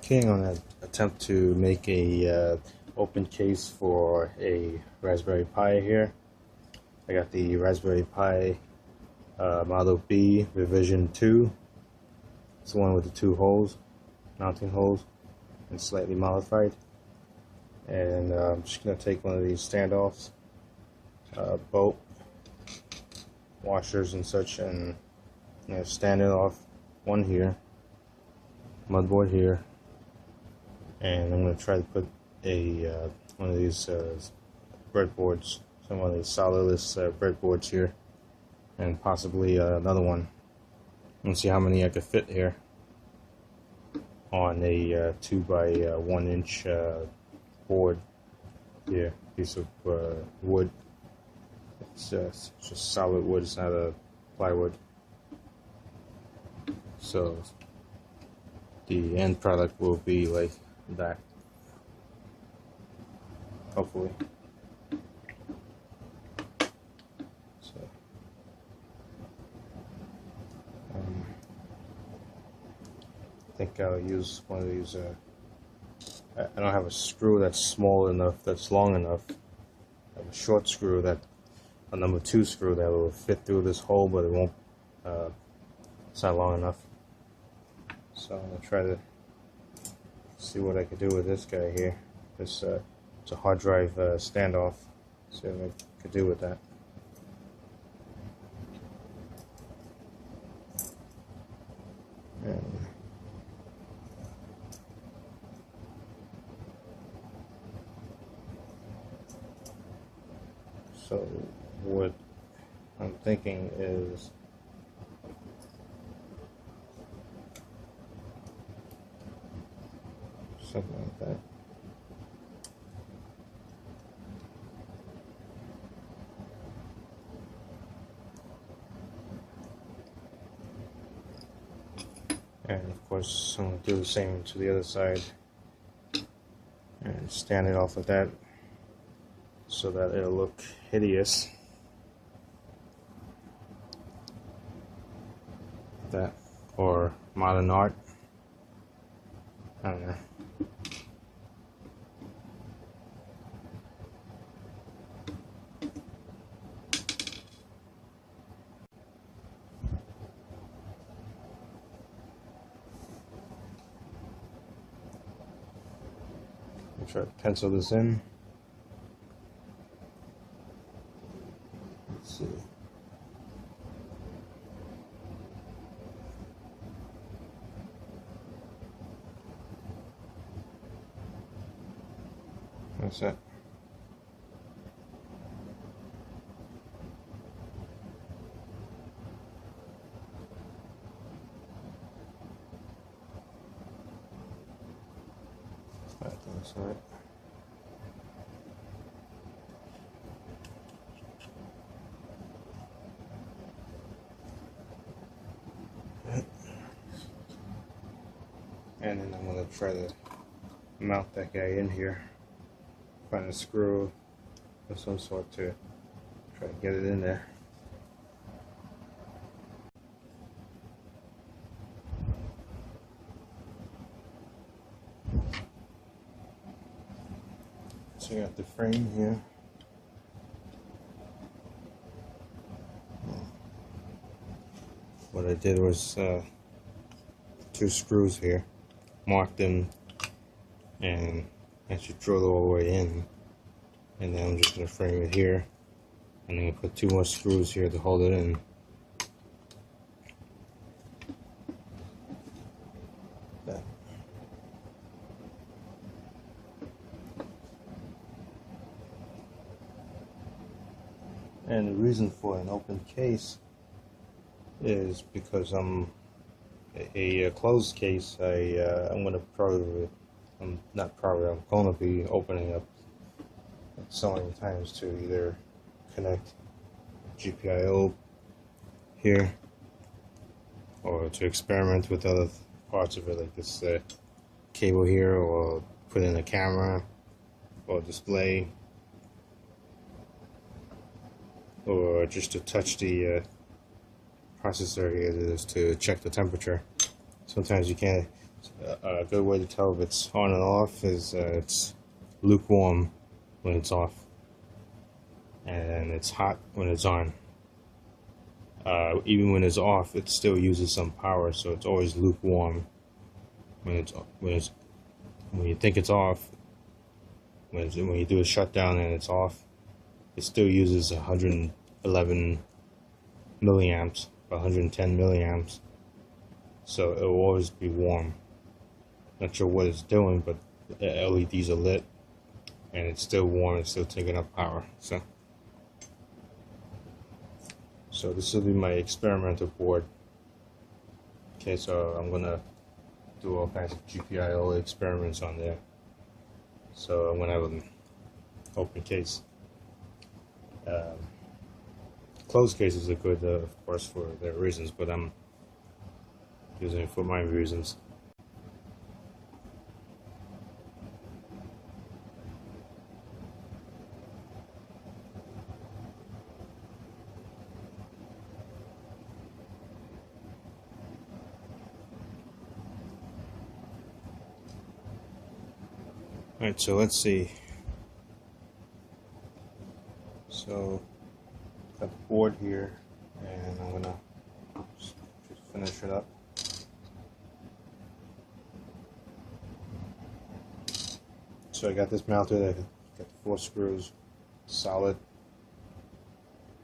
Okay, I'm going to attempt to make a open case for a Raspberry Pi here. I got the Raspberry Pi Model B Revision 2. It's the one with the two holes, mounting holes, and slightly modified. And I'm just going to take one of these standoffs, bolt, washers and such, and stand it off one here, motherboard here, and I'm going to try to put a one of these breadboards, some of these solderless breadboards here, and possibly another one, and see how many I could fit here on a 2 by 1 inch board here, piece of wood. It's just solid wood, it's not a plywood. So the end product will be like that, hopefully. So I think I'll use one of these. I don't have a screw that's small enough, that's long enough. I have a short screw, that a number 2 screw that will fit through this hole, but it won't. It's not long enough. So I'm gonna try to see what I could do with this guy here. This it's a hard drive standoff. See what I could do with that. And so what I'm thinking is something like that. And of course I'm going to do the same to the other side and stand it off like that so that it'll look hideous. That, or modern art, I don't know. I'll try to pencil this in. Let's see. That's it. That's right. And then I'm going to try to mount that guy in here. Find a screw of some sort to try to get it in there. So I got the frame here. What I did was 2 screws here, marked them, and I should drill it all the way in. And then I'm just going to frame it here, and then put 2 more screws here to hold it in. That. And the reason for an open case is because I'm a closed case. I'm going to probably, I'm going to be opening up so many times to either connect GPIO here or to experiment with other parts of it, like this cable here, or put in a camera or display, or just to touch the processor here is to check the temperature. Sometimes you can't, A good way to tell if it's on and off is it's lukewarm when it's off, and it's hot when it's on. Even when it's off, it still uses some power, so it's always lukewarm. When you think it's off, when you do a shutdown and it's off, it still uses 111 milliamps, 110 milliamps. So it will always be warm. Not sure what it's doing, but the LEDs are lit, and it's still warm. It's still taking up power. So this will be my experimental board. Okay, so I'm gonna do all kinds of GPIO experiments on there. So I'm gonna have an open case. Closed cases are good, of course, for their reasons, but I'm using it for my reasons. Alright, so let's see. So, got the board here, and I'm gonna just finish it up. So I got this mounted, I got the 4 screws solid.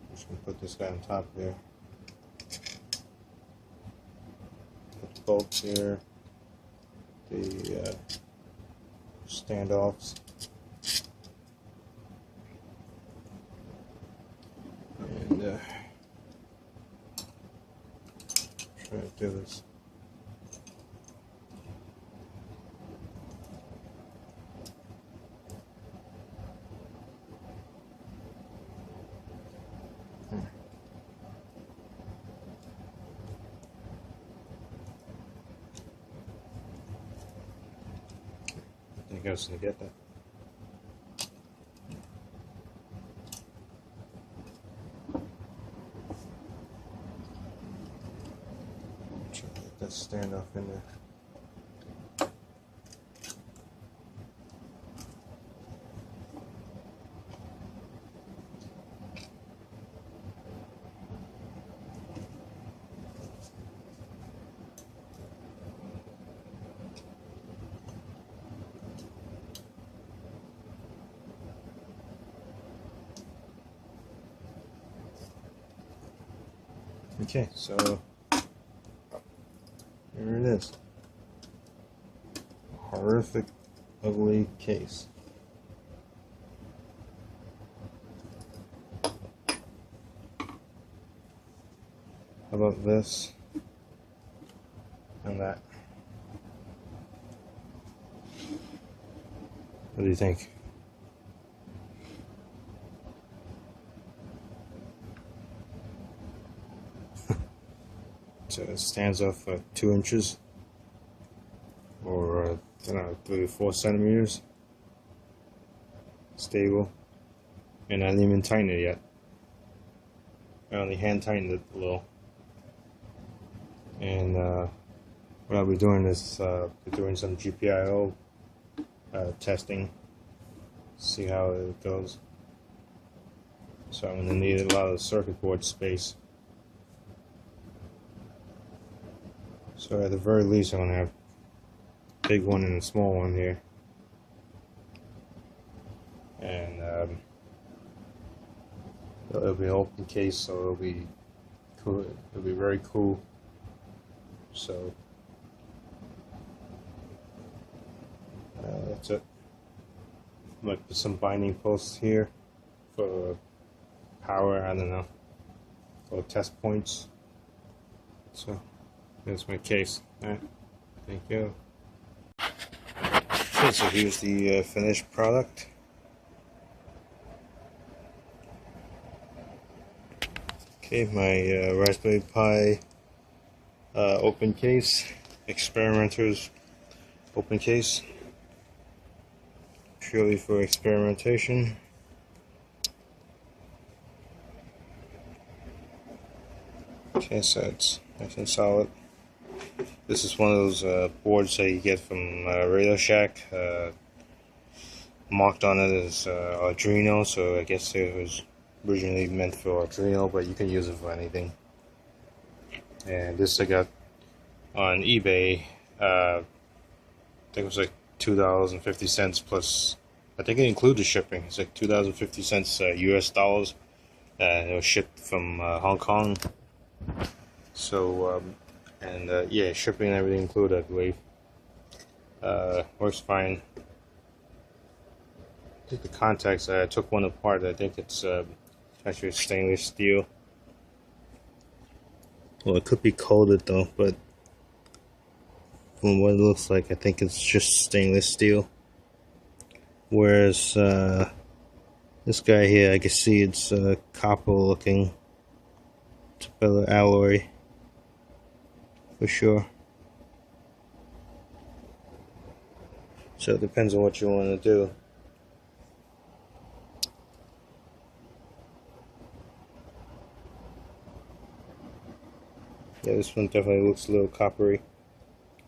I'm just gonna put this guy on top there. Put the bolts here, the standoffs, and try to do this. I think I was gonna get that. Try to get that standoff in there. Okay, so here it is. Horrific, ugly case. How about this and that? What do you think? So it stands off 2 inches, or I don't know, 3 or 4 centimeters. Stable, and I didn't even tighten it yet. I only hand tightened it a little. And what I'll be doing is doing some GPIO testing, see how it goes. So I'm going to need a lot of circuit board space. So at the very least, I'm going to have a big one and a small one here. And it'll be an open case, so it'll be cool. It'll be very cool. So that's it. Might put some binding posts here for power. I don't know, for test points. So that's my case. Alright, thank you. Okay, so here's the finished product. Okay, my Raspberry Pi open case, experimenter's open case, purely for experimentation. Okay, so it's nice and solid. This is one of those boards that you get from Radio Shack. Marked on it as Arduino, so I guess it was originally meant for Arduino, but you can use it for anything. And this I got on eBay. I think it was like $2.50 plus. I think it included shipping. It's like $2.50 US dollars. It was shipped from Hong Kong. So, yeah, shipping and everything included, I believe. Works fine. I think the contacts, I took one apart. I think it's actually stainless steel. Well, it could be coated though, but from what it looks like, I think it's just stainless steel. Whereas this guy here, I can see it's copper looking. It's a better alloy for sure. So it depends on what you want to do. Yeah, this one definitely looks a little coppery,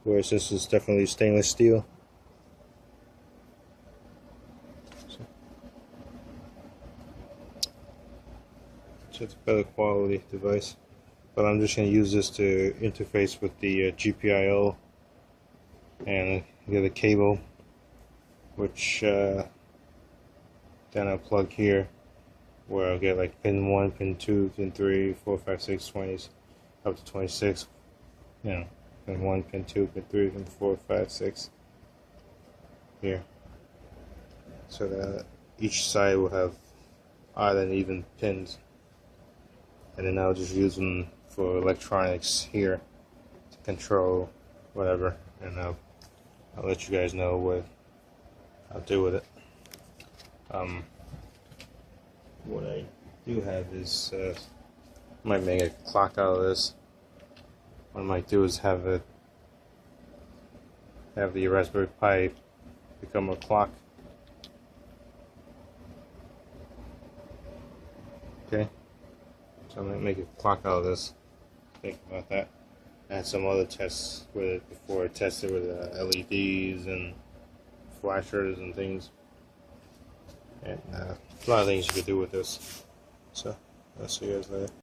whereas this is definitely stainless steel. So it's a better quality device. But I'm just going to use this to interface with the GPIO and get a cable, which then I'll plug here, where I'll get like pin 1, pin 2, pin 3, 4, 5, 6, 20s, up to 26. You know, pin 1, pin 2, pin 3, pin 4, 5, 6 here. So that each side will have odd and even pins. And then I'll just use them for electronics here to control whatever, and I'll let you guys know what I'll do with it. What I do have is I might make a clock out of this. What I might do is have the Raspberry Pi become a clock. Okay. So I might make a clock out of this. Think about that. I had some other tests with it before. I tested with LEDs and flashers and things. And a lot of things you could do with this. So, I'll see you guys later.